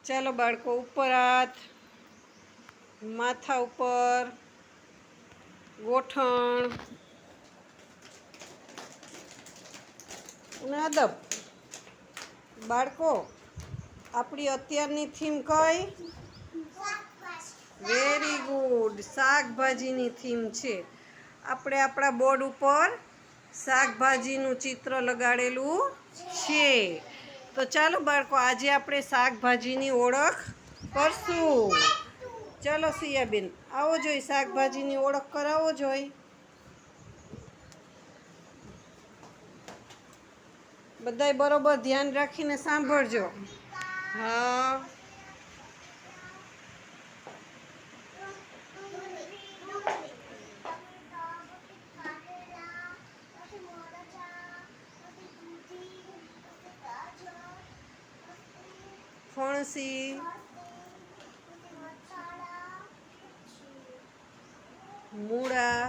ચાલો બાળકો, ઉપર હાથ, માથા ઉપર, ગોઠણ અને અદબ. બાળકો, આપણી અત્યારની થીમ કઈ? વેરી ગુડ, શાકભાજીની થીમ છે. આપણે આપણા બોર્ડ ઉપર શાકભાજીનું ચિત્ર લગાડેલું છે. તો ચાલો બાળકો, આજે આપણે શાકભાજીની ઓળખ કરશું. ચાલો સિયાબેન, આવો જોઈ, શાકભાજીની ઓળખ કરાવો જોઈ. બધાય બરોબર ધ્યાન રાખીને સાંભળજો. હા, ફણસી, મૂળા,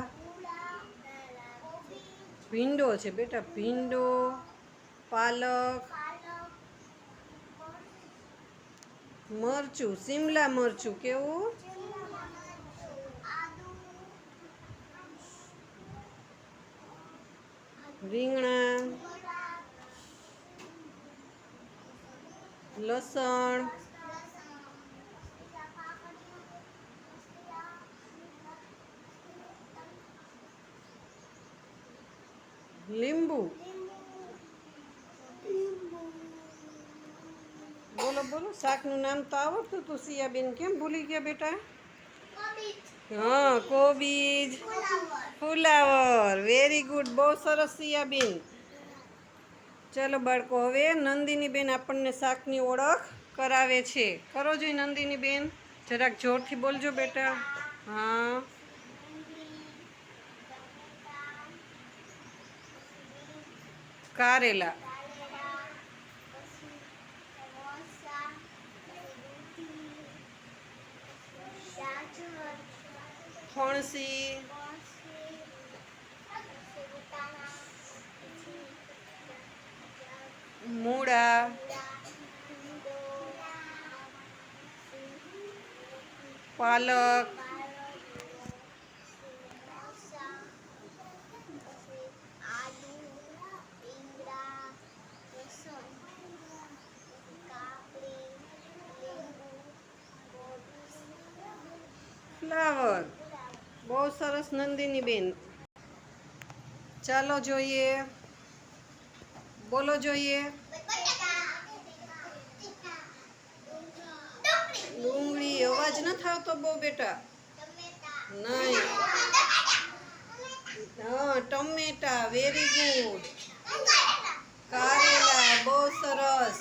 ભીંડો છે બેટા, ભીંડો, પાલક, મરચું, શિમલા મરચું. કેવું? રીંગણા, લસણ, લીંબુ. બોલો બોલો, શાકનું નામ તો આવડતું હતું સિયાબેન, કેમ ભૂલી ગયા બેટા? હા, કોબીજ, ફુલાવર. વેરી ગુડ, બહુ સરસ સિયાબેન. ચાલો બાળકો, હવે નંદિનીબેન આપણને શાકની ઓળખ કરાવે છે. કરો જોઈ નંદિનીબેન, જરાક જોરથી બોલજો બેટા. હા, કારેલા, ફણસી, મૂળા, પાલક, ફ્લાવર. બહુ સરસ નંદિનીબેન. ચાલો જોઈએ, બોલો જોઈએ. ડુંગળી. અવાજ નથી આવતો બહુ બેટા. નહીં. હા, ટમેટા. Very good. કારેલા. બહુ સરસ.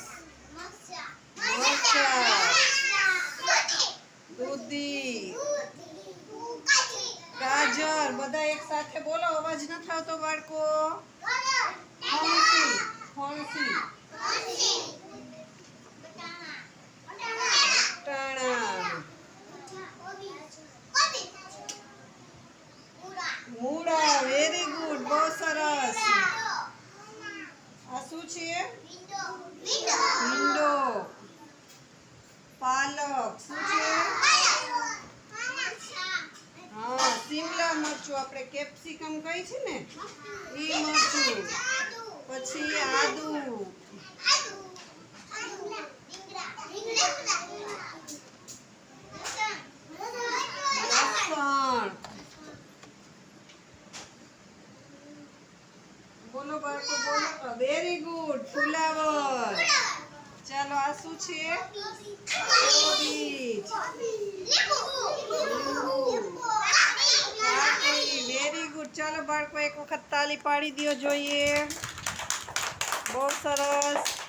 મરચાં, દૂધી, ગાજર. બધા એક સાથે બોલો, અવાજ નથી આવતો બાળકો. ફણસી, ફણસી, વટાણા, મૂળા. વેરી ગુડ, બહુ સરસ. આ શું છે? ભીંડો, પાલક. શું છે? હા, શિમલા મરચું. આપણે કેપ્સિકમ કહી છે ને, એ મરચું. પછી આદુ, લસણ. બોલો બાળકો, બોલો. વેરી ગુડ, ફુલાવર. ચાલો, આ શું છે? કોબીજ, વેરી ગુડ. ચાલો બાળકો, એક વખત તાલી પાડી દો જોઈએ. બહુ સરસ.